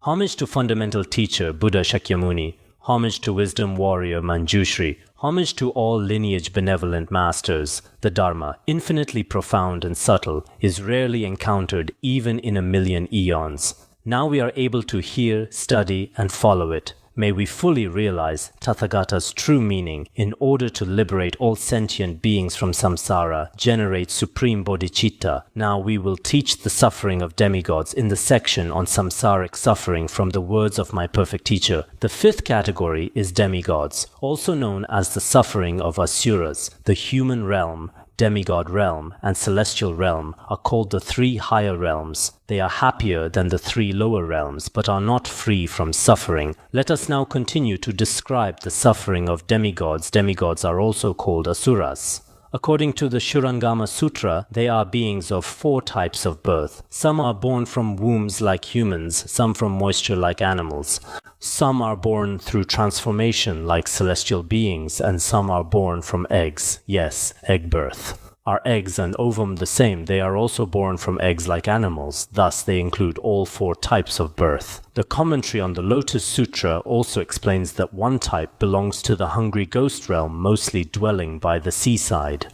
Homage to fundamental teacher Buddha Shakyamuni. Homage to wisdom warrior Manjushri. Homage to all lineage benevolent masters. The Dharma, infinitely profound and subtle, is rarely encountered even in a million eons. Now we are able to hear, study, and follow it. May we fully realize Tathagata's true meaning in order to liberate all sentient beings from samsara, generate supreme bodhicitta. Now we will teach the suffering of demigods in the section on samsaric suffering from the words of my perfect teacher. The fifth category is demigods, also known as the suffering of asuras. The human realm, demigod realm, and celestial realm are called the three higher realms. They are happier than the three lower realms, but are not free from suffering. Let us now continue to describe the suffering of demigods. Demigods are also called asuras. According to the Shurangama Sutra, they are beings of four types of birth. Some are born from wombs like humans, some from moisture like animals. Some are born through transformation like celestial beings, and some are born from eggs. Yes, egg birth. Are eggs and ovum the same? They are also born from eggs like animals. Thus, they include all four types of birth. The commentary on the Lotus Sutra also explains that one type belongs to the hungry ghost realm, mostly dwelling by the seaside.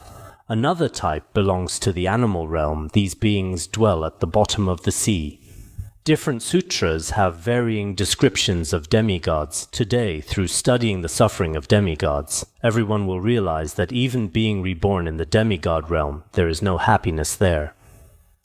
Another type belongs to the animal realm. These beings dwell at the bottom of the sea. Different sutras have varying descriptions of demigods. Today, through studying the suffering of demigods, everyone will realize that even being reborn in the demigod realm, there is no happiness there.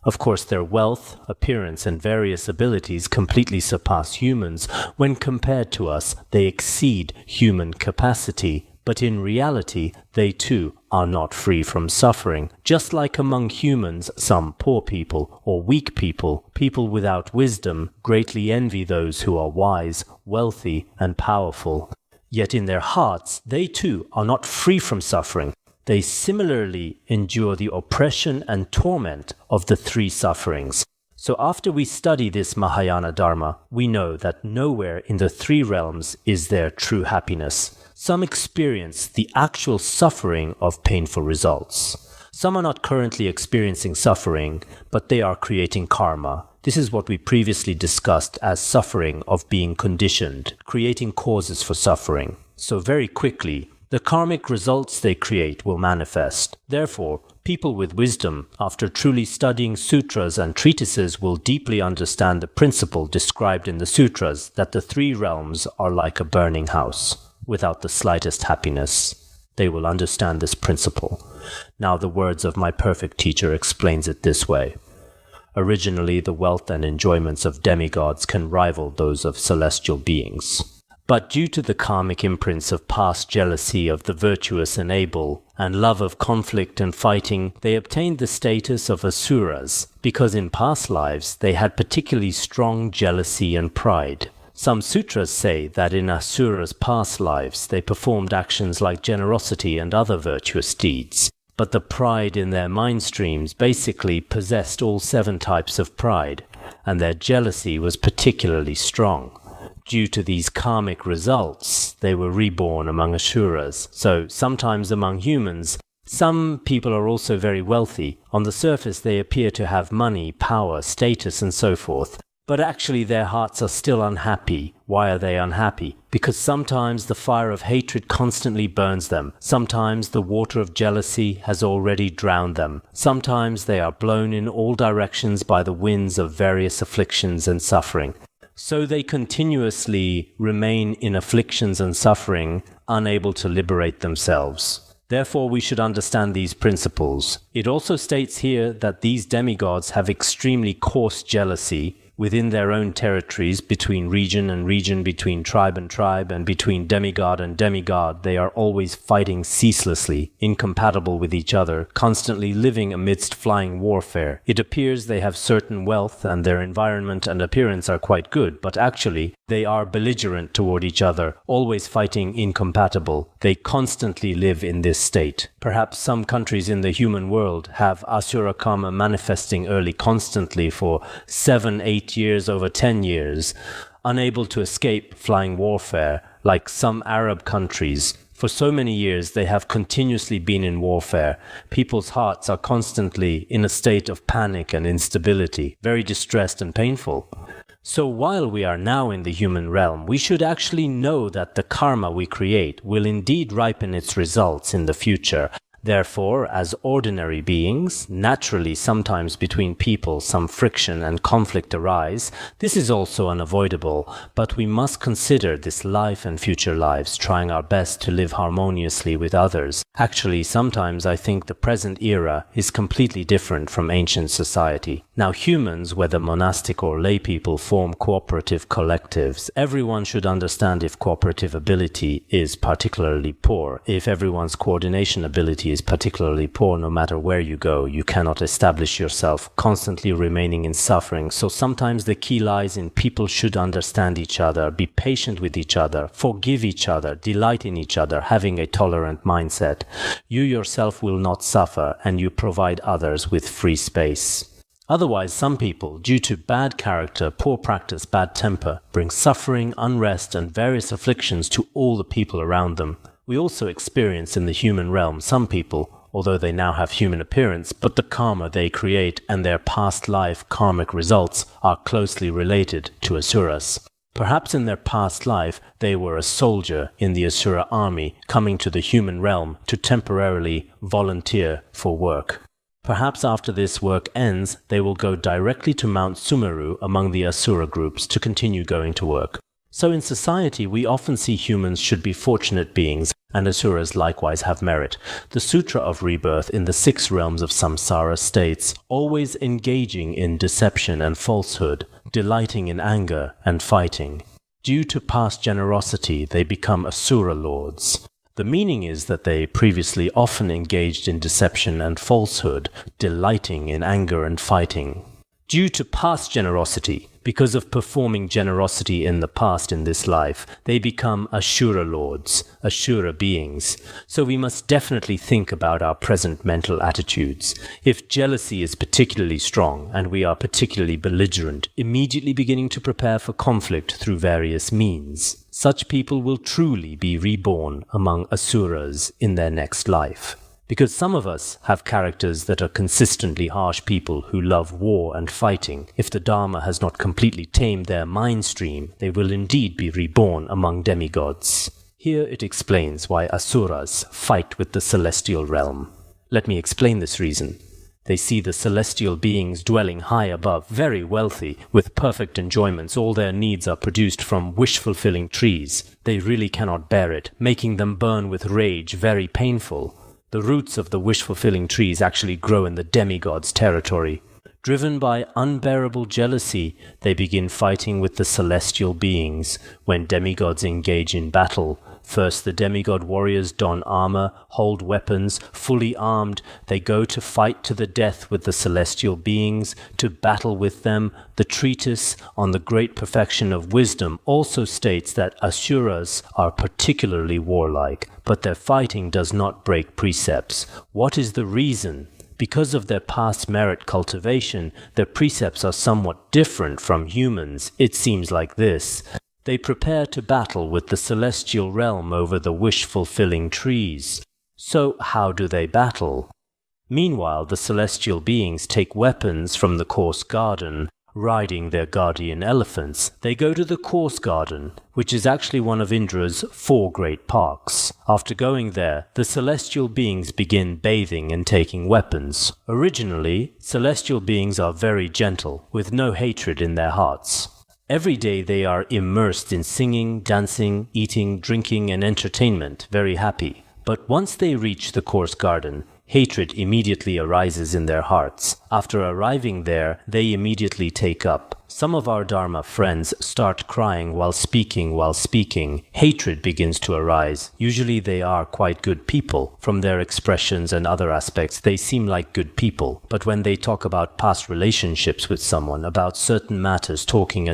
Of course, their wealth, appearance, and various abilities completely surpass humans. When compared to us, they exceed human capacity. But in reality, they too are not free from suffering. Just like among humans, some poor people or weak people, people without wisdom, greatly envy those who are wise, wealthy, and powerful. Yet in their hearts, they too are not free from suffering. They similarly endure the oppression and torment of the three sufferings. So after we study this Mahayana Dharma, we know that nowhere in the three realms is there true happiness. Some experience the actual suffering of painful results. Some are not currently experiencing suffering, but they are creating karma. This is what we previously discussed as suffering of being conditioned, creating causes for suffering. So very quickly, the karmic results they create will manifest. Therefore, people with wisdom, after truly studying sutras and treatises, will deeply understand the principle described in the sutras that the three realms are like a burning house, without the slightest happiness. They will understand this principle. Now the words of my perfect teacher explains it this way. Originally, the wealth and enjoyments of demigods can rival those of celestial beings. But due to the karmic imprints of past jealousy of the virtuous and able, and love of conflict and fighting, they obtained the status of asuras, because in past lives they had particularly strong jealousy and pride. Some sutras say that in asuras' past lives they performed actions like generosity and other virtuous deeds, but the pride in their mind streams basically possessed all 7 types of pride, and their jealousy was particularly strong. Due to these karmic results, they were reborn among asuras. So sometimes among humans, some people are also very wealthy. On the surface they appear to have money, power, status, and so forth. But actually their hearts are still unhappy. Why are they unhappy? Because sometimes the fire of hatred constantly burns them. Sometimes the water of jealousy has already drowned them. Sometimes they are blown in all directions by the winds of various afflictions and suffering. So they continuously remain in afflictions and suffering, unable to liberate themselves. Therefore, we should understand these principles. It also states here that these demigods have extremely coarse jealousy within their own territories, between region and region, between tribe and tribe, and between demigod and demigod. They are always fighting ceaselessly, incompatible with each other, constantly living amidst flying warfare. It appears they have certain wealth and their environment and appearance are quite good, but actually they are belligerent toward each other, always fighting incompatible. They constantly live in this state. Perhaps some countries in the human world have Asura karma manifesting early constantly for 7-8 years over 10 years, unable to escape flying warfare, like some Arab countries. For so many years they have continuously been in warfare. People's hearts are constantly in a state of panic and instability, very distressed and painful. So while we are now in the human realm, we should actually know that the karma we create will indeed ripen its results in the future. Therefore, as ordinary beings, naturally sometimes between people some friction and conflict arise. This is also unavoidable, but we must consider this life and future lives, trying our best to live harmoniously with others. Actually, sometimes I think the present era is completely different from ancient society. Now humans, whether monastic or lay people, form cooperative collectives. Everyone should understand if cooperative ability is particularly poor, if everyone's coordination ability is particularly poor, no matter where you go, you cannot establish yourself, constantly remaining in suffering. So sometimes the key lies in people should understand each other, be patient with each other, forgive each other, delight in each other, having a tolerant mindset. You yourself will not suffer, and you provide others with free space. Otherwise, some people, due to bad character, poor practice, bad temper, bring suffering, unrest, and various afflictions to all the people around them. We also experience in the human realm some people, although they now have human appearance, but the karma they create and their past life karmic results are closely related to asuras. Perhaps in their past life they were a soldier in the asura army coming to the human realm to temporarily volunteer for work. Perhaps after this work ends, they will go directly to Mount Sumeru among the asura groups to continue going to work. So in society, we often see humans should be fortunate beings, and asuras likewise have merit. The Sutra of Rebirth in the 6 realms of samsara states, always engaging in deception and falsehood, delighting in anger and fighting. Due to past generosity, they become asura lords. The meaning is that they previously often engaged in deception and falsehood, delighting in anger and fighting. Due to past generosity, because of performing generosity in the past in this life, they become Ashura lords, Ashura beings. So we must definitely think about our present mental attitudes. If jealousy is particularly strong and we are particularly belligerent, immediately beginning to prepare for conflict through various means, such people will truly be reborn among Asuras in their next life. Because some of us have characters that are consistently harsh people who love war and fighting. If the Dharma has not completely tamed their mind stream, they will indeed be reborn among demigods. Here it explains why Asuras fight with the celestial realm. Let me explain this reason. They see the celestial beings dwelling high above, very wealthy, with perfect enjoyments. All their needs are produced from wish-fulfilling trees. They really cannot bear it, making them burn with rage, very painful. The roots of the wish-fulfilling trees actually grow in the demigods' territory. Driven by unbearable jealousy, they begin fighting with the celestial beings. When demigods engage in battle, first the demigod warriors don armor, hold weapons, fully armed. They go to fight to the death with the celestial beings, to battle with them. The treatise on the great perfection of wisdom also states that Asuras are particularly warlike, but their fighting does not break precepts. What is the reason? Because of their past merit cultivation, their precepts are somewhat different from humans. It seems like this. They prepare to battle with the celestial realm over the wish-fulfilling trees. So how do they battle? Meanwhile, the celestial beings take weapons from the course garden. Riding their guardian elephants, they go to the course garden, which is actually one of Indra's 4 great parks. After going there, the celestial beings begin bathing and taking weapons. Originally, celestial beings are very gentle, with no hatred in their hearts. Every day they are immersed in singing, dancing, eating, drinking, and entertainment, very happy. But once they reach the course garden, hatred immediately arises in their hearts. After arriving there, they immediately take up. Some of our Dharma friends start crying while speaking. Hatred begins to arise. Usually they are quite good people. From their expressions and other aspects, they seem like good people. But when they talk about past relationships with someone, about certain matters, talking,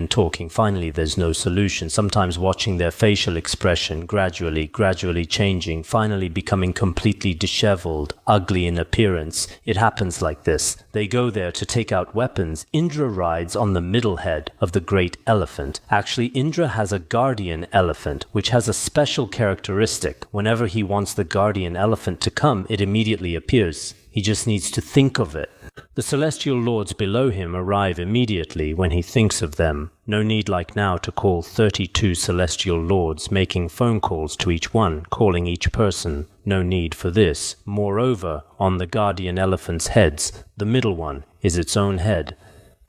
finally there's no solution. Sometimes watching their facial expression gradually changing, finally becoming completely disheveled, ugly in appearance. It happens like this. They go there to take out weapons. Indra rides on the middle head of the great elephant. Actually, Indra has a guardian elephant, which has a special characteristic. Whenever he wants the guardian elephant to come, it immediately appears. He just needs to think of it. The celestial lords below him arrive immediately when he thinks of them. No need like now to call 32 celestial lords, making phone calls to each one, calling each person. No need for this. Moreover, on the guardian elephant's heads, the middle one is its own head.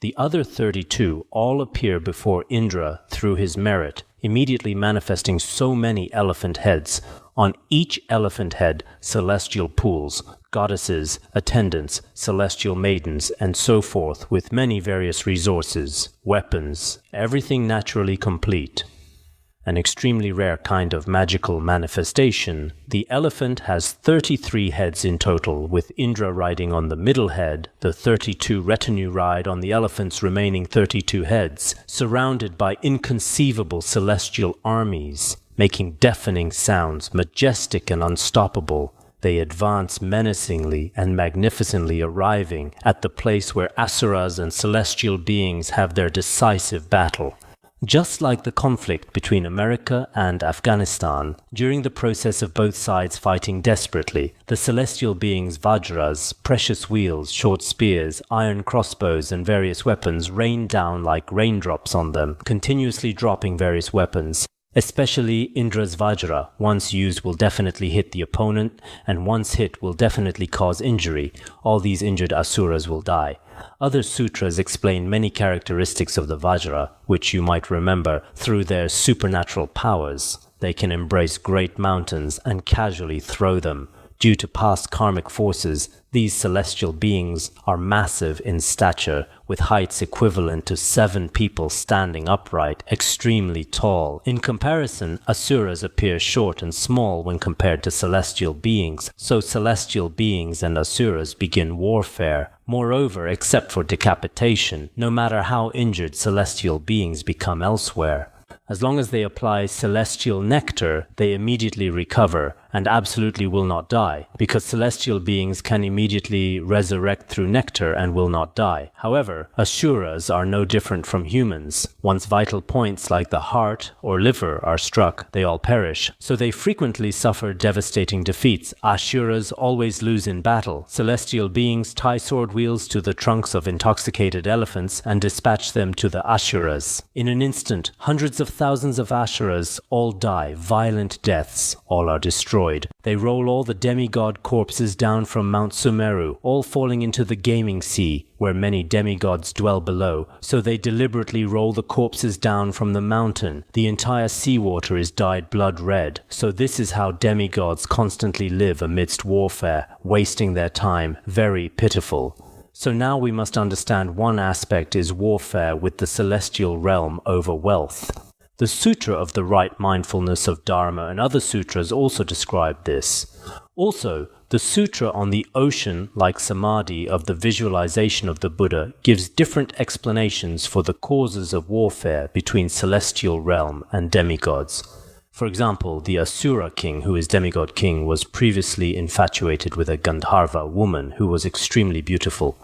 The other 32 all appear before Indra through his merit, immediately manifesting so many elephant heads. On each elephant head, celestial pools, goddesses, attendants, celestial maidens, and so forth, with many various resources, weapons, everything naturally complete. An extremely rare kind of magical manifestation. The elephant has 33 heads in total, with Indra riding on the middle head. The 32 retinue ride on the elephant's remaining 32 heads, surrounded by inconceivable celestial armies, making deafening sounds, majestic and unstoppable. They advance menacingly and magnificently, arriving at the place where asuras and celestial beings have their decisive battle. Just like the conflict between America and Afghanistan, during the process of both sides fighting desperately, the celestial beings' vajras, precious wheels, short spears, iron crossbows, and various weapons rain down like raindrops on them, continuously dropping various weapons. Especially Indra's Vajra, once used will definitely hit the opponent, and once hit will definitely cause injury. All these injured asuras will die. Other sutras explain many characteristics of the Vajra, which you might remember through their supernatural powers. They can embrace great mountains and casually throw them. Due to past karmic forces, these celestial beings are massive in stature, with heights equivalent to 7 people standing upright, extremely tall. In comparison, asuras appear short and small when compared to celestial beings, so celestial beings and asuras begin warfare. Moreover, except for decapitation, no matter how injured celestial beings become elsewhere, as long as they apply celestial nectar, they immediately recover and absolutely will not die, because celestial beings can immediately resurrect through nectar and will not die. However, asuras are no different from humans. Once vital points like the heart or liver are struck, they all perish, so they frequently suffer devastating defeats. Asuras always lose in battle. Celestial beings tie sword wheels to the trunks of intoxicated elephants and dispatch them to the asuras. In an instant, hundreds of thousands of asuras all die violent deaths. All are destroyed. They roll all the demigod corpses down from Mount Sumeru, all falling into the gaming sea, where many demigods dwell below, so they deliberately roll the corpses down from the mountain. The entire seawater is dyed blood red, so this is how demigods constantly live amidst warfare, wasting their time. Very pitiful. So now we must understand one aspect is warfare with the celestial realm over wealth. The Sutra of the Right Mindfulness of Dharma and other sutras also describe this. Also, the Sutra on the ocean, like Samadhi, of the visualization of the Buddha gives different explanations for the causes of warfare between celestial realm and demigods. For example, the Asura king, who is demigod king, was previously infatuated with a Gandharva woman who was extremely beautiful.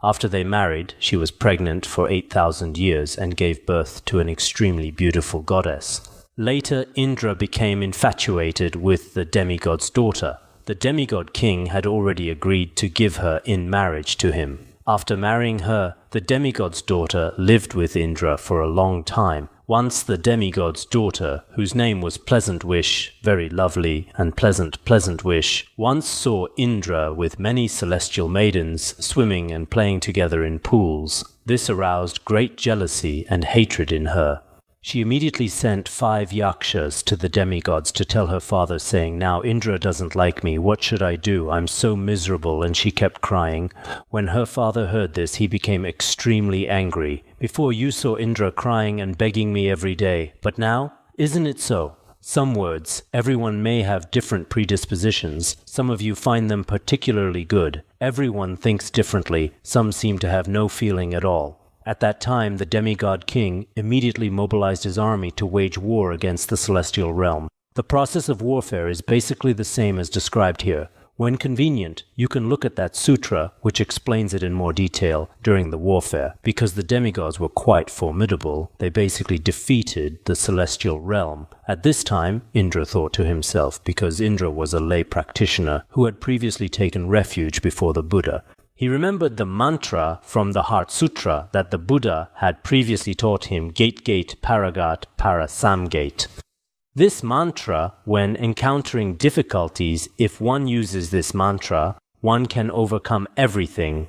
After they married, she was pregnant for 8,000 years and gave birth to an extremely beautiful goddess. Later, Indra became infatuated with the demigod's daughter. The demigod king had already agreed to give her in marriage to him. After marrying her, the demigod's daughter lived with Indra for a long time. Once the demigod's daughter, whose name was Pleasant Wish, very lovely, and Pleasant Wish, once saw Indra with many celestial maidens swimming and playing together in pools. This aroused great jealousy and hatred in her. She immediately sent 5 yakshas to the demigods to tell her father, saying, "Now Indra doesn't like me, what should I do? I'm so miserable," and she kept crying. When her father heard this, he became extremely angry. "Before you saw Indra crying and begging me every day, but now, isn't it so?" Some words, everyone may have different predispositions. Some of you find them particularly good. Everyone thinks differently. Some seem to have no feeling at all. At that time, the demigod king immediately mobilized his army to wage war against the celestial realm. The process of warfare is basically the same as described here. When convenient, you can look at that sutra, which explains it in more detail during the warfare. Because the demigods were quite formidable, they basically defeated the celestial realm. At this time, Indra thought to himself, because Indra was a lay practitioner who had previously taken refuge before the Buddha. He remembered the mantra from the Heart Sutra that the Buddha had previously taught him, Gate Gate Paragat Parasamgate. This mantra, when encountering difficulties, if one uses this mantra, one can overcome everything.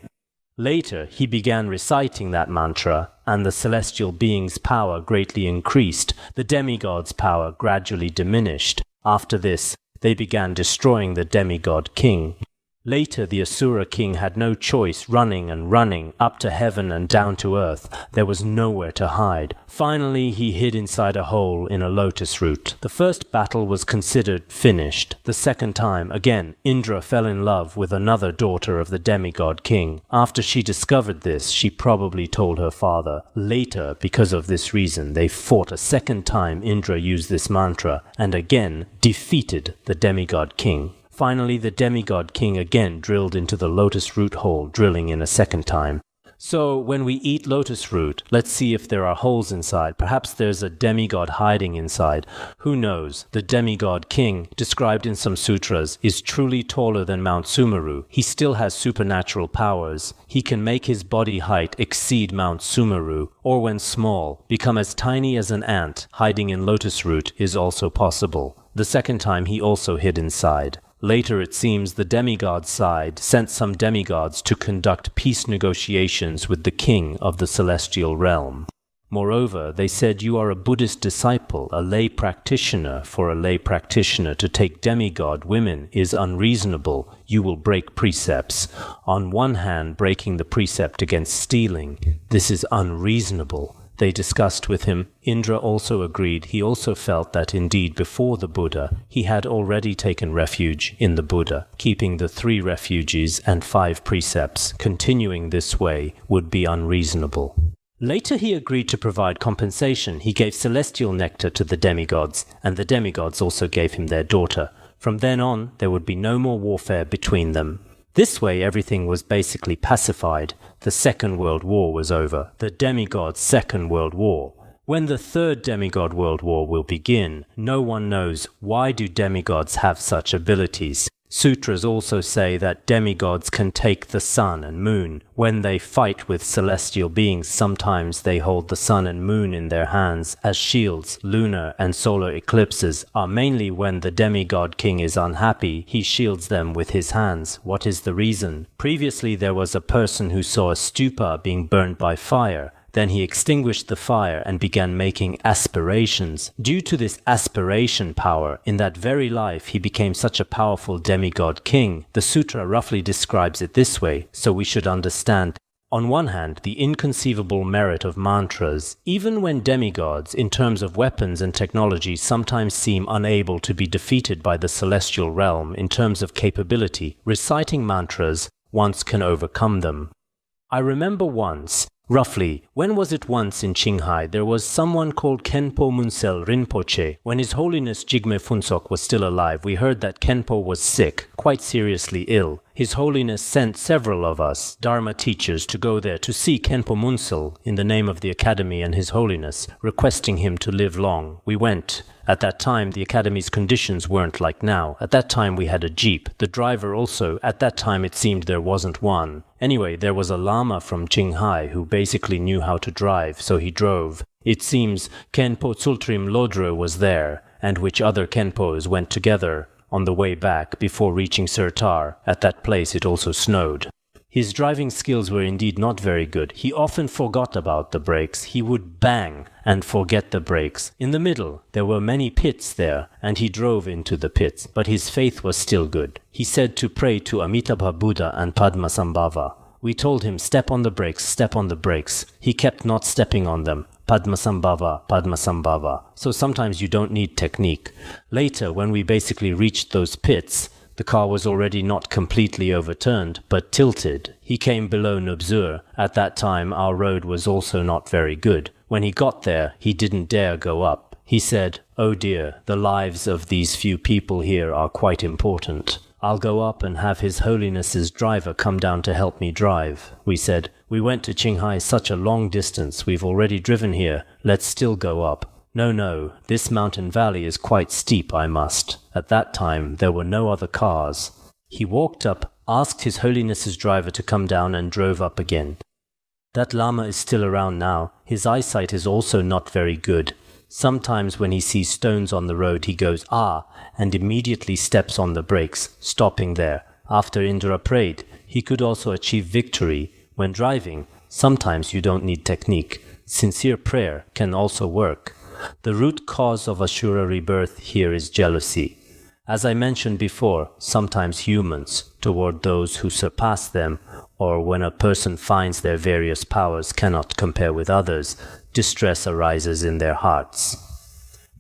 Later, he began reciting that mantra, and the celestial being's power greatly increased. The demigod's power gradually diminished. After this, they began destroying the demigod king. Later, the Asura king had no choice, running and running, up to heaven and down to earth. There was nowhere to hide. Finally, he hid inside a hole in a lotus root. The first battle was considered finished. The second time, again, Indra fell in love with another daughter of the demigod king. After she discovered this, she probably told her father. Later, because of this reason, they fought a second time. Indra used this mantra and again defeated the demigod king. Finally, the demigod king again drilled into the lotus root hole, drilling in a second time. So, when we eat lotus root, let's see if there are holes inside. Perhaps there's a demigod hiding inside. Who knows? The demigod king, described in some sutras, is truly taller than Mount Sumeru. He still has supernatural powers. He can make his body height exceed Mount Sumeru, or when small, become as tiny as an ant. Hiding in lotus root is also possible. The second time he also hid inside. Later, it seems the demigod side sent some demigods to conduct peace negotiations with the king of the celestial realm. Moreover, they said, you are a Buddhist disciple, a lay practitioner. For a lay practitioner to take demigod women is unreasonable. You will break precepts. On one hand, breaking the precept against stealing. This is unreasonable. They discussed with him. Indra also agreed. He also felt that indeed before the Buddha, he had already taken refuge in the Buddha. Keeping the 3 refuges and 5 precepts, continuing this way, would be unreasonable. Later he agreed to provide compensation. He gave celestial nectar to the demigods, and the demigods also gave him their daughter. From then on, there would be no more warfare between them. This way everything was basically pacified. The Second World War was over. The demigod's Second World War. When the Third Demigod World War will begin, no one knows why do demigods have such abilities. Sutras also say that demigods can take the sun and moon. When they fight with celestial beings, sometimes they hold the sun and moon in their hands as shields. Lunar and solar eclipses are mainly when the demigod king is unhappy. He shields them with his hands. What is the reason? Previously, there was a person who saw a stupa being burned by fire. Then he extinguished the fire and began making aspirations. Due to this aspiration power, in that very life he became such a powerful demigod king. The sutra roughly describes it this way, so we should understand. On one hand, the inconceivable merit of mantras, even when demigods, in terms of weapons and technology, sometimes seem unable to be defeated by the celestial realm in terms of capability, reciting mantras once can overcome them. I remember once, roughly, when was it once in Qinghai, there was someone called Khenpo Munsel Rinpoche. When His Holiness Jigme Phuntsok was still alive, we heard that Khenpo was sick, quite seriously ill. His Holiness sent several of us, Dharma teachers, to go there to see Khenpo Munsel in the name of the Academy and His Holiness, requesting him to live long. We went. At that time, the Academy's conditions weren't like now. At that time, we had a jeep. The driver also, at that time it seemed there wasn't one. Anyway, there was a lama from Qinghai who basically knew how to drive, so he drove. It seems Khenpo Tsultrim Lodro was there, and which other Khenpos went together. On the way back, before reaching Sirtar, at that place it also snowed. His driving skills were indeed not very good. He often forgot about the brakes. He would bang and forget the brakes. In the middle, there were many pits there, and he drove into the pits, but his faith was still good. He said to pray to Amitabha Buddha and Padmasambhava. We told him, step on the brakes, step on the brakes. He kept not stepping on them. Padmasambhava, Padmasambhava. So sometimes you don't need technique. Later, when we basically reached those pits, the car was already not completely overturned, but tilted. He came below Nubzur. At that time, our road was also not very good. When he got there, he didn't dare go up. He said, "Oh dear, the lives of these few people here are quite important. I'll go up and have His Holiness's driver come down to help me drive." We said, "We went to Qinghai such a long distance. We've already driven here. Let's still go up." No, this mountain valley is quite steep, I must. At that time, there were no other cars. He walked up asked His Holiness's driver to come down and drove up again. That Lama is still around now. His eyesight is also not very good. Sometimes when he sees stones on the road, he goes, "Ah," and immediately steps on the brakes, stopping there. After Indra prayed, he could also achieve victory. When driving, sometimes you don't need technique. Sincere prayer can also work. The root cause of Asura rebirth here is jealousy. As I mentioned before, sometimes humans, toward those who surpass them, or when a person finds their various powers cannot compare with others, distress arises in their hearts.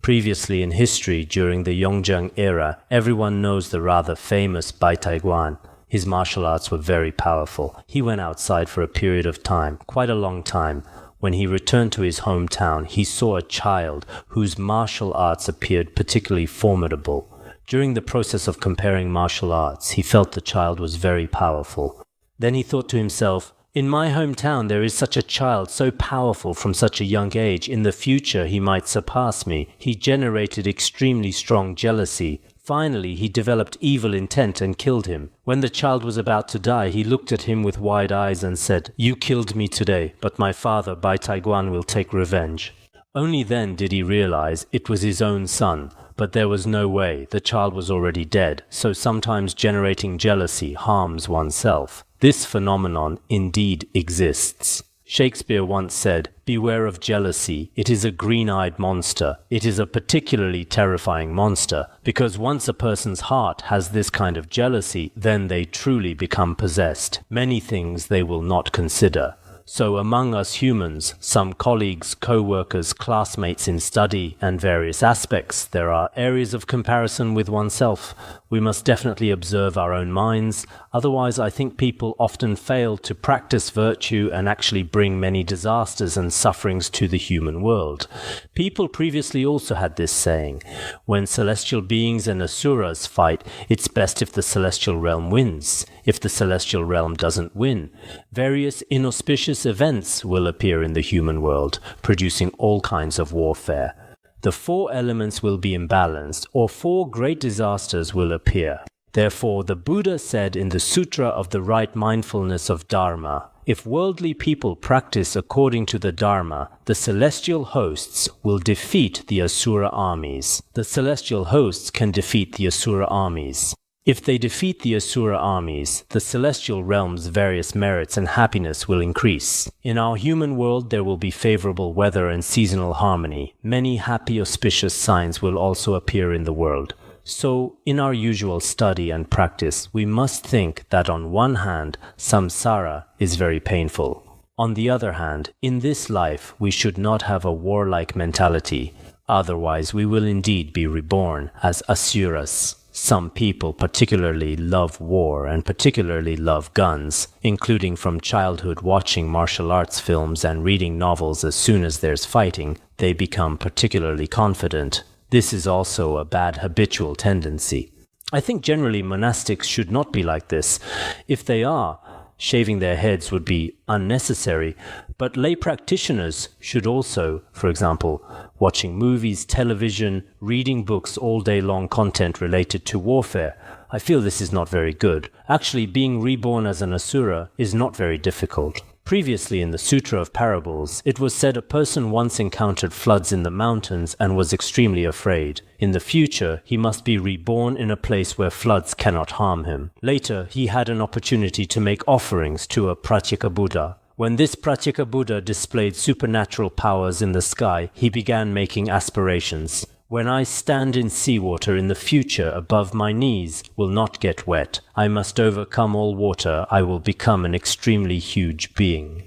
Previously in history, during the Yongjang era, everyone knows the rather famous Bai Taiguan. His martial arts were very powerful. He went outside for a period of time, quite a long time. When he returned to his hometown, he saw a child whose martial arts appeared particularly formidable. During the process of comparing martial arts, he felt the child was very powerful. Then he thought to himself, "In my hometown there is such a child, so powerful from such a young age. In the future he might surpass me." He generated extremely strong jealousy. Finally, he developed evil intent and killed him. When the child was about to die, he looked at him with wide eyes and said, "You killed me today, but my father, Bai Taiguan, will take revenge." Only then did he realize it was his own son, but there was no way. The child was already dead, so sometimes generating jealousy harms oneself. This phenomenon indeed exists. Shakespeare once said, "Beware of jealousy. It is a green-eyed monster. It is a particularly terrifying monster, because once a person's heart has this kind of jealousy, then they truly become possessed. Many things they will not consider." So among us humans, some colleagues, co-workers, classmates in study and various aspects, there are areas of comparison with oneself. We must definitely observe our own minds. Otherwise, I think people often fail to practice virtue and actually bring many disasters and sufferings to the human world. People previously also had this saying, when celestial beings and asuras fight, it's best if the celestial realm wins. If the celestial realm doesn't win, various inauspicious events will appear in the human world, producing all kinds of warfare. The four elements will be imbalanced, or four great disasters will appear. Therefore, the Buddha said in the Sutra of the Right Mindfulness of Dharma, if worldly people practice according to the Dharma, the celestial hosts will defeat the Asura armies. The celestial hosts can defeat the Asura armies. If they defeat the Asura armies, the celestial realm's various merits and happiness will increase. In our human world there will be favorable weather and seasonal harmony. Many happy auspicious signs will also appear in the world. So, in our usual study and practice, we must think that on one hand, samsara is very painful. On the other hand, in this life we should not have a warlike mentality. Otherwise we will indeed be reborn as asuras. Some people particularly love war and particularly love guns, including from childhood watching martial arts films and reading novels. As soon as there's fighting, they become particularly confident. This is also a bad habitual tendency. I think generally monastics should not be like this. If they are, shaving their heads would be unnecessary, but lay practitioners should also, for example, watching movies, television, reading books all day long, content related to warfare. I feel this is not very good. Actually, being reborn as an asura is not very difficult. Previously in the Sutra of Parables, it was said a person once encountered floods in the mountains and was extremely afraid. In the future, he must be reborn in a place where floods cannot harm him. Later, he had an opportunity to make offerings to a Pratyeka Buddha. When this Pratyeka Buddha displayed supernatural powers in the sky, he began making aspirations. When I stand in seawater in the future, above my knees will not get wet. I must overcome all water. I will become an extremely huge being.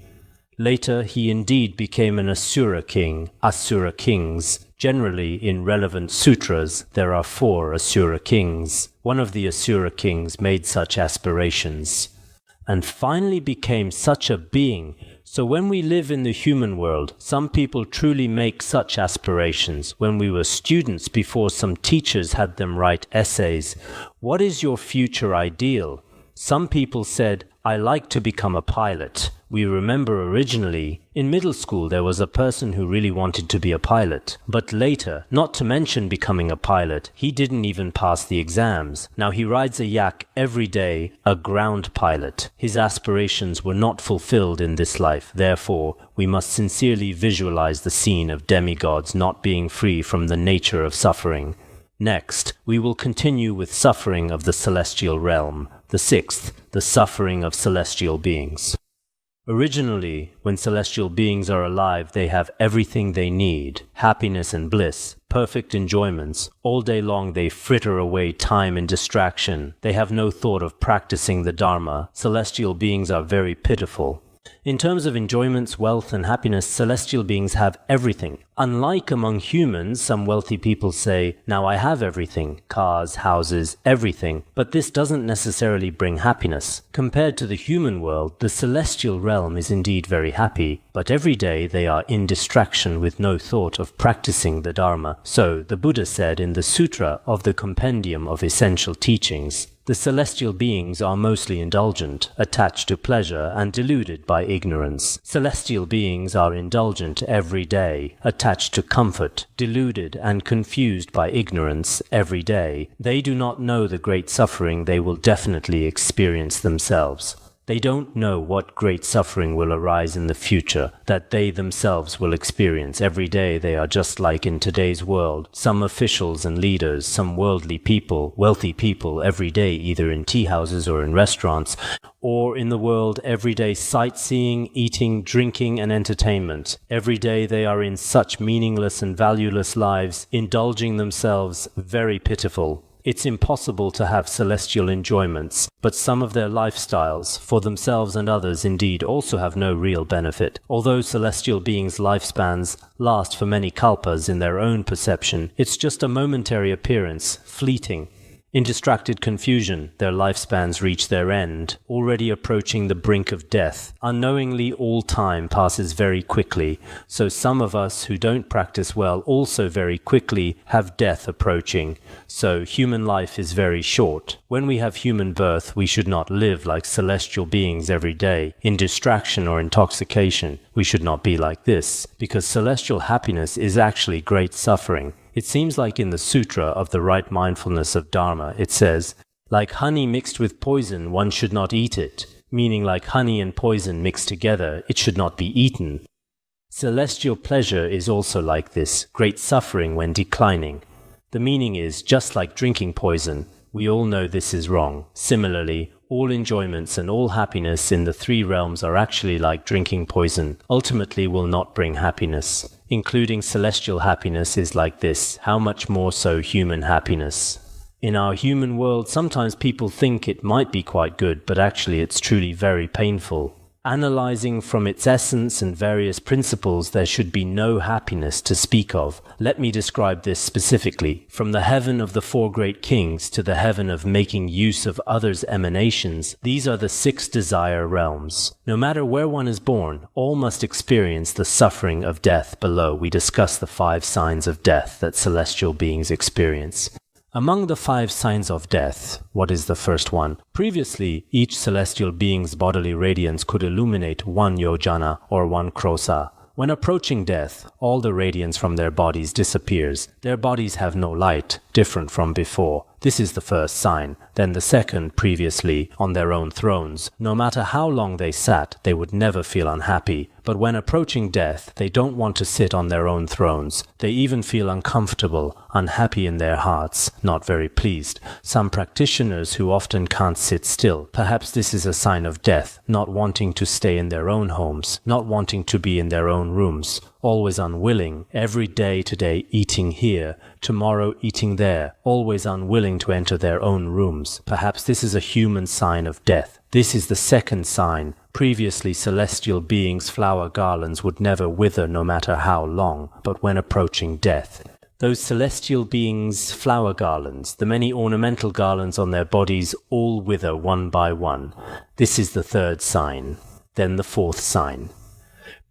Later, he indeed became an Asura king, Asura kings. Generally, in relevant sutras, there are 4 Asura kings. One of the Asura kings made such aspirations, and finally became such a being. So when we live in the human world, some people truly make such aspirations. When we were students before some teachers had them write essays, what is your future ideal? Some people said, "I like to become a pilot." We remember originally, in middle school there was a person who really wanted to be a pilot. But later, not to mention becoming a pilot, he didn't even pass the exams. Now he rides a yak every day, a ground pilot. His aspirations were not fulfilled in this life. Therefore, we must sincerely visualize the scene of demigods not being free from the nature of suffering. Next, we will continue with suffering of the celestial realm. The sixth, the suffering of celestial beings. Originally, when celestial beings are alive, they have everything they need, happiness and bliss, perfect enjoyments. All day long they fritter away time in distraction. They have no thought of practicing the Dharma. Celestial beings are very pitiful. In terms of enjoyments, wealth, and happiness, celestial beings have everything. Unlike among humans, some wealthy people say, "Now I have everything, cars, houses, everything," but this doesn't necessarily bring happiness. Compared to the human world, the celestial realm is indeed very happy, but every day they are in distraction with no thought of practicing the Dharma. So, the Buddha said in the Sutra of the Compendium of Essential Teachings, the celestial beings are mostly indulgent, attached to pleasure, and deluded by ignorance. Celestial beings are indulgent every day, attached to comfort, deluded and confused by ignorance every day. They do not know the great suffering they will definitely experience themselves. They don't know what great suffering will arise in the future, that they themselves will experience. Every day they are just like in today's world. Some officials and leaders, some worldly people, wealthy people, every day either in tea houses or in restaurants, or in the world every day sightseeing, eating, drinking and entertainment. Every day they are in such meaningless and valueless lives, indulging themselves, very pitiful. It's impossible to have celestial enjoyments, but some of their lifestyles, for themselves and others indeed, also have no real benefit. Although celestial beings' lifespans last for many kalpas in their own perception, it's just a momentary appearance, fleeting. In distracted confusion, their lifespans reach their end, already approaching the brink of death. Unknowingly, all time passes very quickly, so some of us who don't practice well also very quickly have death approaching. So human life is very short. When we have human birth, we should not live like celestial beings every day, in distraction or intoxication. We should not be like this, because celestial happiness is actually great suffering. It seems like in the Sutra of the Right Mindfulness of Dharma, it says, "Like honey mixed with poison, one should not eat it," meaning like honey and poison mixed together, it should not be eaten. Celestial pleasure is also like this, great suffering when declining. The meaning is, just like drinking poison, we all know this is wrong. Similarly, all enjoyments and all happiness in the three realms are actually like drinking poison, ultimately will not bring happiness. Including celestial happiness is like this, how much more so human happiness? In our human world, sometimes people think it might be quite good, but actually it's truly very painful. Analyzing from its essence and various principles, there should be no happiness to speak of. Let me describe this specifically. From the heaven of the four great kings to the heaven of making use of others' emanations, these are the six desire realms. No matter where one is born, all must experience the suffering of death. Below, we discuss the 5 signs of death that celestial beings experience. Among the 5 signs of death, what is the first one? Previously, each celestial being's bodily radiance could illuminate 1 yojana or 1 krosa. When approaching death, all the radiance from their bodies disappears. Their bodies have no light, different from before. This is the first sign. Then the second, previously, on their own thrones. No matter how long they sat, they would never feel unhappy. But when approaching death, they don't want to sit on their own thrones. They even feel uncomfortable, unhappy in their hearts, not very pleased. Some practitioners who often can't sit still. Perhaps this is a sign of death, not wanting to stay in their own homes, not wanting to be in their own rooms. Always unwilling, every day today eating here, tomorrow eating there, always unwilling to enter their own rooms. Perhaps this is a human sign of death. This is the second sign. Previously, celestial beings' flower garlands would never wither no matter how long, but when approaching death, those celestial beings' flower garlands, the many ornamental garlands on their bodies, all wither one by one. This is the third sign. Then the fourth sign.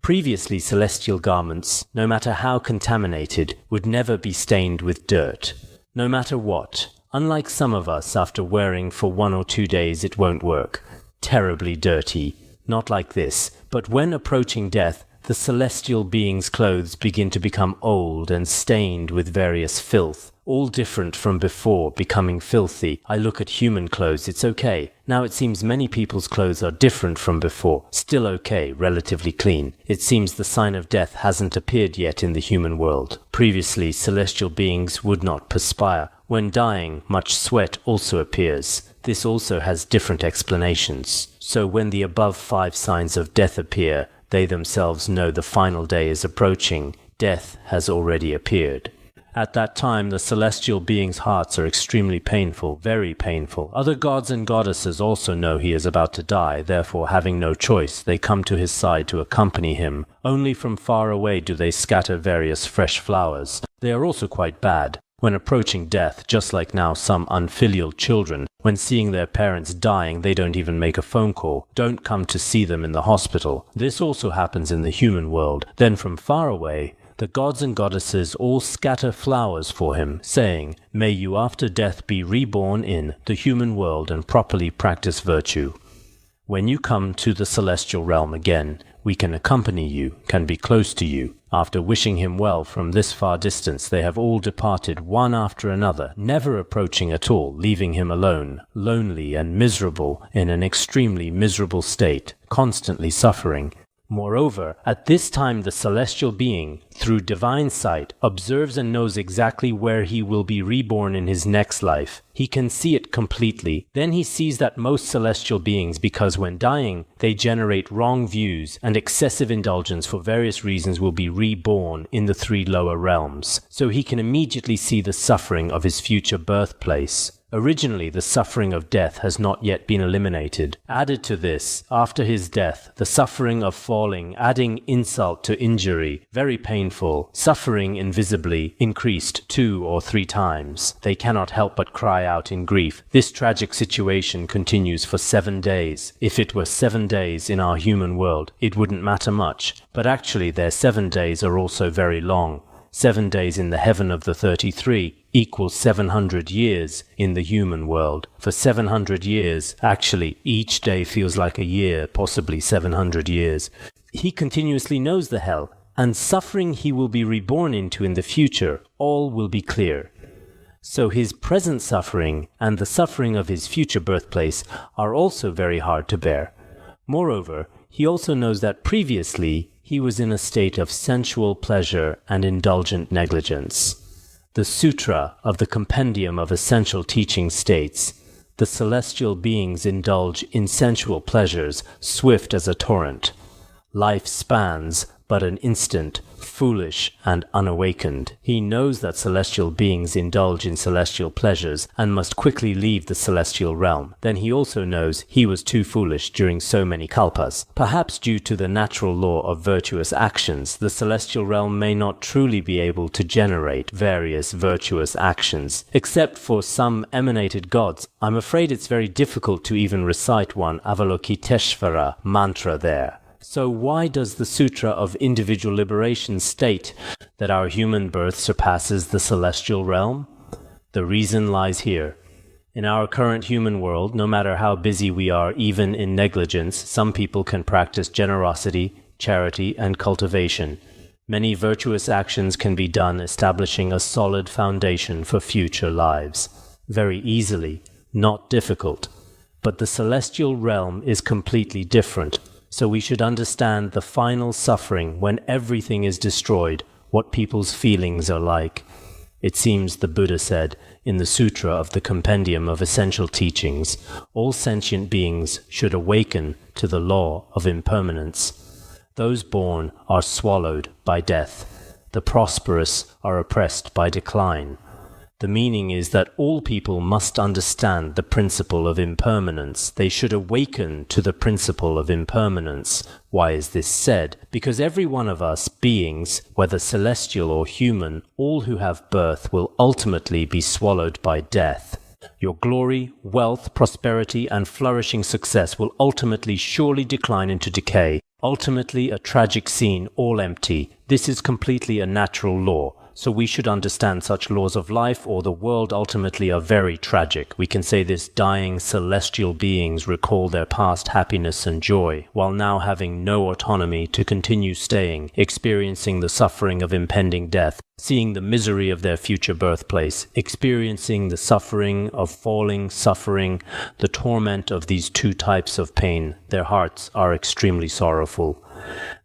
Previously, celestial garments, no matter how contaminated, would never be stained with dirt. No matter what. Unlike some of us, after wearing for 1 or 2 days, it won't work. terribly dirty. Not like this, but when approaching death, the celestial being's clothes begin to become old and stained with various filth, all different from before, becoming filthy. I look at human clothes, it's okay. Now it seems many people's clothes are different from before, still okay, relatively clean. It seems the sign of death hasn't appeared yet in the human world. Previously, celestial beings would not perspire. When dying, much sweat also appears. This also has different explanations. So when the above 5 signs of death appear, they themselves know the final day is approaching. Death has already appeared. At that time, the celestial beings' hearts are extremely painful, very painful. Other gods and goddesses also know he is about to die, therefore having no choice, they come to his side to accompany him. Only from far away do they scatter various fresh flowers. They are also quite bad. When approaching death, just like now some unfilial children, when seeing their parents dying, they don't even make a phone call, don't come to see them in the hospital. This also happens in the human world. Then from far away, the gods and goddesses all scatter flowers for him, saying, "May you after death be reborn in the human world and properly practice virtue. When you come to the celestial realm again, we can accompany you, can be close to you." After wishing him well from this far distance, they have all departed one after another, never approaching at all, leaving him alone, lonely and miserable, in an extremely miserable state, constantly suffering. Moreover, at this time the celestial being, through divine sight, observes and knows exactly where he will be reborn in his next life. He can see it completely. Then he sees that most celestial beings, because when dying, they generate wrong views and excessive indulgence for various reasons, will be reborn in the 3 lower realms. So he can immediately see the suffering of his future birthplace. Originally, the suffering of death has not yet been eliminated. Added to this, after his death, the suffering of falling, adding insult to injury, very painful, suffering invisibly, increased 2 or 3 times. They cannot help but cry out in grief. This tragic situation continues for 7 days. If it were 7 days in our human world, it wouldn't matter much. But actually, their 7 days are also very long. 7 days in the heaven of the 33 equals 700 years in the human world. For 700 years, actually, each day feels like a year, possibly 700 years. He continuously knows the hell, and suffering he will be reborn into in the future, all will be clear. So his present suffering and the suffering of his future birthplace are also very hard to bear. Moreover, he also knows that previously he was in a state of sensual pleasure and indulgent negligence. The Sutra of the Compendium of Essential Teaching states, "The celestial beings indulge in sensual pleasures, swift as a torrent. Life spans but an instant, foolish and unawakened." He knows that celestial beings indulge in celestial pleasures and must quickly leave the celestial realm. Then he also knows he was too foolish during so many kalpas. Perhaps due to the natural law of virtuous actions, the celestial realm may not truly be able to generate various virtuous actions, except for some emanated gods. I'm afraid it's very difficult to even recite one Avalokiteshvara mantra there. So why does the Sutra of Individual Liberation state that our human birth surpasses the celestial realm? The reason lies here. In our current human world, no matter how busy we are, even in negligence, some people can practice generosity, charity, and cultivation. Many virtuous actions can be done, establishing a solid foundation for future lives. Very easily, not difficult. But the celestial realm is completely different. So we should understand the final suffering when everything is destroyed, what people's feelings are like. It seems the Buddha said in the Sutra of the Compendium of Essential Teachings, all sentient beings should awaken to the law of impermanence. Those born are swallowed by death. The prosperous are oppressed by decline. The meaning is that all people must understand the principle of impermanence. They should awaken to the principle of impermanence. Why is this said? Because every one of us beings, whether celestial or human, all who have birth will ultimately be swallowed by death. Your glory, wealth, prosperity, and flourishing success will ultimately surely decline into decay. Ultimately a tragic scene, all empty. This is completely a natural law. So we should understand such laws of life, or the world ultimately are very tragic. We can say this: dying celestial beings recall their past happiness and joy, while now having no autonomy to continue staying, experiencing the suffering of impending death, seeing the misery of their future birthplace, experiencing the suffering of falling, suffering, the torment of these two types of pain. Their hearts are extremely sorrowful.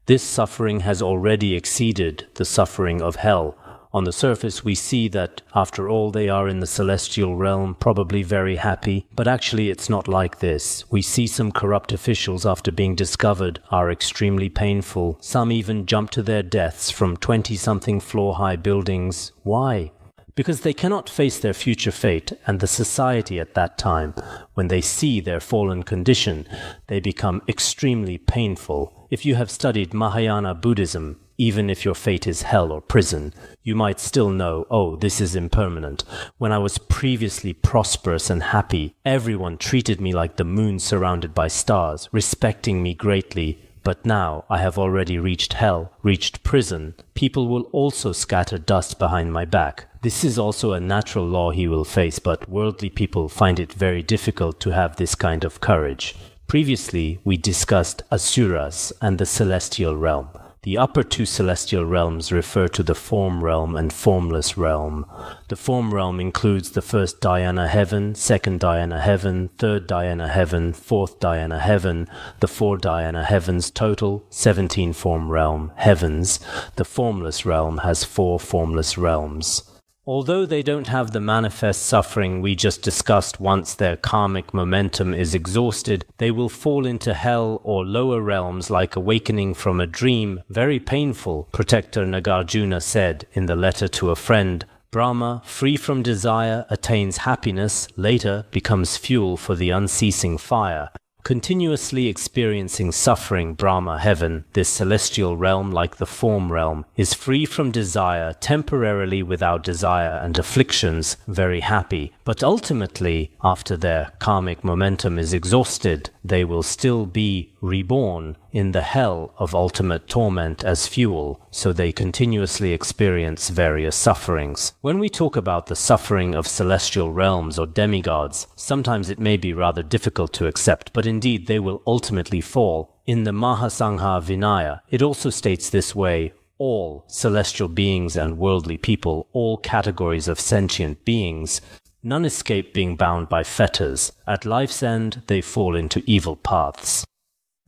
This suffering has already exceeded the suffering of hell. On the surface, we see that, after all, they are in the celestial realm, probably very happy, but actually it's not like this. We see some corrupt officials, after being discovered, are extremely painful. Some even jump to their deaths from 20-something floor-high buildings. Why? Because they cannot face their future fate and the society at that time. When they see their fallen condition, they become extremely painful. If you have studied Mahayana Buddhism, even if your fate is hell or prison, you might still know, oh, this is impermanent. When I was previously prosperous and happy, everyone treated me like the moon surrounded by stars, respecting me greatly. But now I have already reached hell, reached prison. People will also scatter dust behind my back. This is also a natural law he will face, but worldly people find it very difficult to have this kind of courage. Previously, we discussed Asuras and the celestial realm. The upper two celestial realms refer to the form realm and formless realm. The form realm includes the first dhyana heaven, second dhyana heaven, third dhyana heaven, fourth dhyana heaven, the four dhyana heavens total, 17 form realm heavens. The formless realm has 4 formless realms. Although they don't have the manifest suffering we just discussed, once their karmic momentum is exhausted, they will fall into hell or lower realms like awakening from a dream, very painful. Protector Nagarjuna said in the letter to a friend, Brahma, free from desire, attains happiness, later becomes fuel for the unceasing fire. Continuously experiencing suffering, Brahma heaven, this celestial realm like the form realm, is free from desire, temporarily without desire and afflictions, very happy. But ultimately, after their karmic momentum is exhausted, they will still be reborn in the hell of ultimate torment as fuel, so they continuously experience various sufferings. When we talk about the suffering of celestial realms or demigods, sometimes it may be rather difficult to accept, but indeed they will ultimately fall. In the Mahasangha Vinaya, it also states this way: all celestial beings and worldly people, all categories of sentient beings, none escape being bound by fetters. At life's end, they fall into evil paths.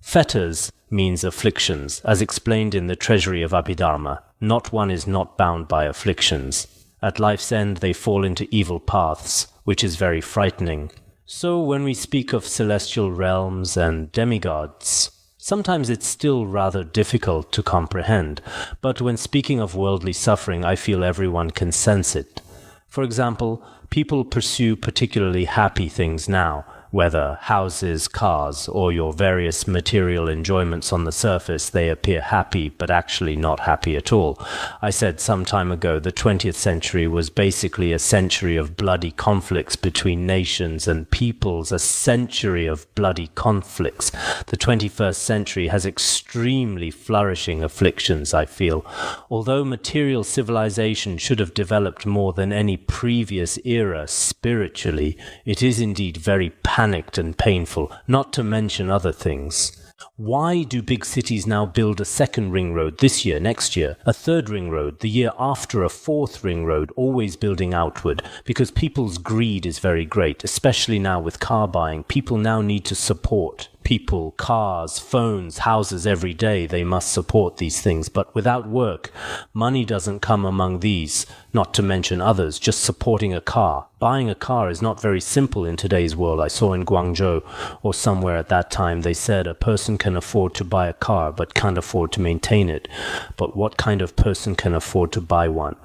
Fetters means afflictions, as explained in the Treasury of Abhidharma. Not one is not bound by afflictions. At life's end they fall into evil paths, which is very frightening. So when we speak of celestial realms and demigods, sometimes it's still rather difficult to comprehend, but when speaking of worldly suffering, I feel everyone can sense it. For example, people pursue particularly happy things now, whether houses, cars, or your various material enjoyments on the surface. They appear happy, but actually not happy at all. I said some time ago the 20th century was basically a century of bloody conflicts between nations and peoples, a century of bloody conflicts. The 21st century has extremely flourishing afflictions, I feel. Although material civilization should have developed more than any previous era spiritually, it is indeed very panicked and painful, not to mention other things. Why do big cities now build a second ring road this year, next year, a third ring road, the year after a fourth ring road, always building outward? Because people's greed is very great, especially now with car buying. People now need to support people, cars, phones, houses every day. They must support these things. But without work, money doesn't come among these, not to mention others. Just supporting a car. Buying a car is not very simple in today's world. I saw in Guangzhou or somewhere at that time, they said a person can afford to buy a car but can't afford to maintain it. But what kind of person can afford to buy one?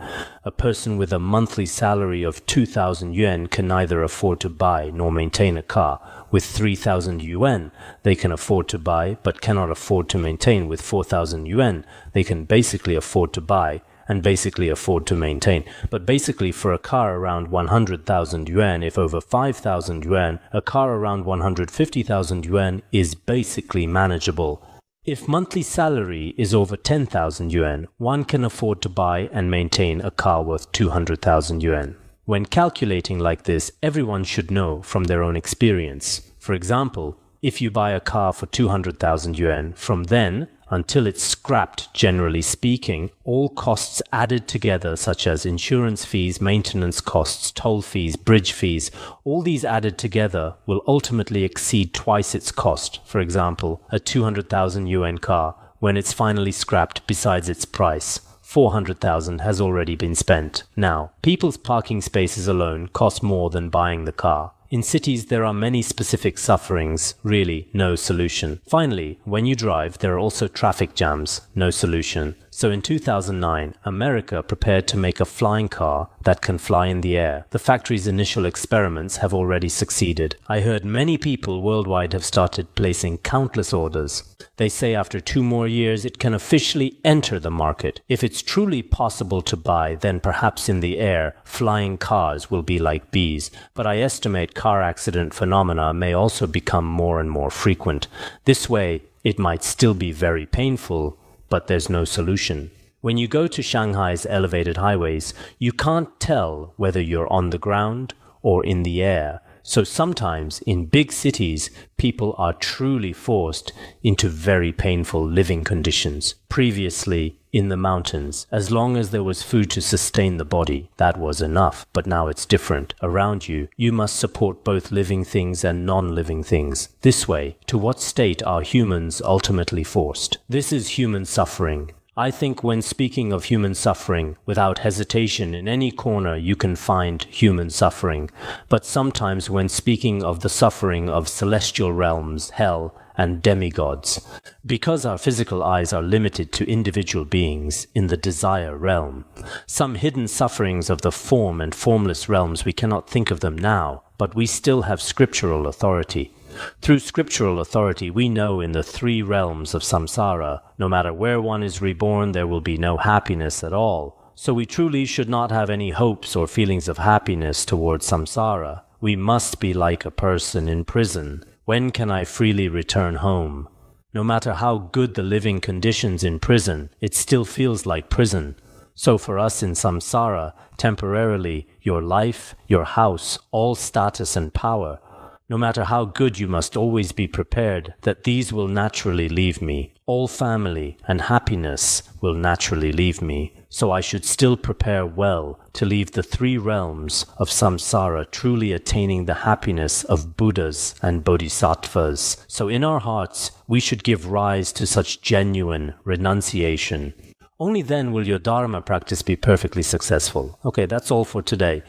A person with a monthly salary of 2,000 yuan can neither afford to buy nor maintain a car. With 3,000 yuan, they can afford to buy but cannot afford to maintain. With 4,000 yuan, they can basically afford to buy and basically afford to maintain. But basically for a car around 100,000 yuan, if over 5,000 yuan, a car around 150,000 yuan is basically manageable. If monthly salary is over 10,000 yuan, one can afford to buy and maintain a car worth 200,000 yuan. When calculating like this, everyone should know from their own experience. For example, if you buy a car for 200,000 yuan, from then until it's scrapped, generally speaking, all costs added together such as insurance fees, maintenance costs, toll fees, bridge fees, all these added together will ultimately exceed twice its cost. For example, a 200,000 yuan car, when it's finally scrapped, besides its price, 400,000 has already been spent. Now, people's parking spaces alone cost more than buying the car. In cities, there are many specific sufferings, really no solution. Finally, when you drive, there are also traffic jams, no solution. So in 2009, America prepared to make a flying car that can fly in the air. The factory's initial experiments have already succeeded. I heard many people worldwide have started placing countless orders. They say after 2 more years it can officially enter the market. If it's truly possible to buy, then perhaps in the air, flying cars will be like bees. But I estimate car accident phenomena may also become more and more frequent. This way, it might still be very painful, but there's no solution. When you go to Shanghai's elevated highways, you can't tell whether you're on the ground or in the air. So sometimes in big cities, people are truly forced into very painful living conditions. Previously, in the mountains, as long as there was food to sustain the body, that was enough. But now it's different. Around you, you must support both living things and non-living things. This way, to what state are humans ultimately forced? This is human suffering. I think when speaking of human suffering, without hesitation, in any corner you can find human suffering. But sometimes when speaking of the suffering of celestial realms, hell, and demigods, because our physical eyes are limited to individual beings in the desire realm, some hidden sufferings of the form and formless realms, we cannot think of them now, but we still have scriptural authority. Through scriptural authority, we know in the 3 realms of samsara, no matter where one is reborn, there will be no happiness at all. So we truly should not have any hopes or feelings of happiness towards samsara. We must be like a person in prison. When can I freely return home? No matter how good the living conditions in prison, it still feels like prison. So for us in samsara, temporarily, your life, your house, all status and power, no matter how good, you must always be prepared that these will naturally leave me. All family and happiness will naturally leave me. So I should still prepare well to leave the 3 realms of samsara, truly attaining the happiness of Buddhas and Bodhisattvas. So in our hearts, we should give rise to such genuine renunciation. Only then will your Dharma practice be perfectly successful. Okay, that's all for today.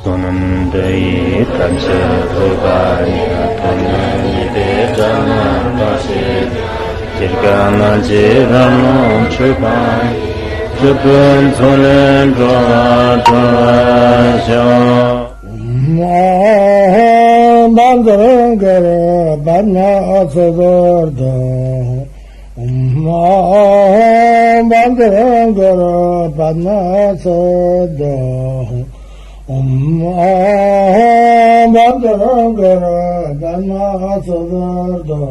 Sonandai Kancha Tobaya Tanani Dhamma Vashi Jirgana Jirano Chupai Jupun Solen Dravadvaja Bandarangara Bana Savarda Bandarangara Bana Savarda Bandarangara Bana Savarda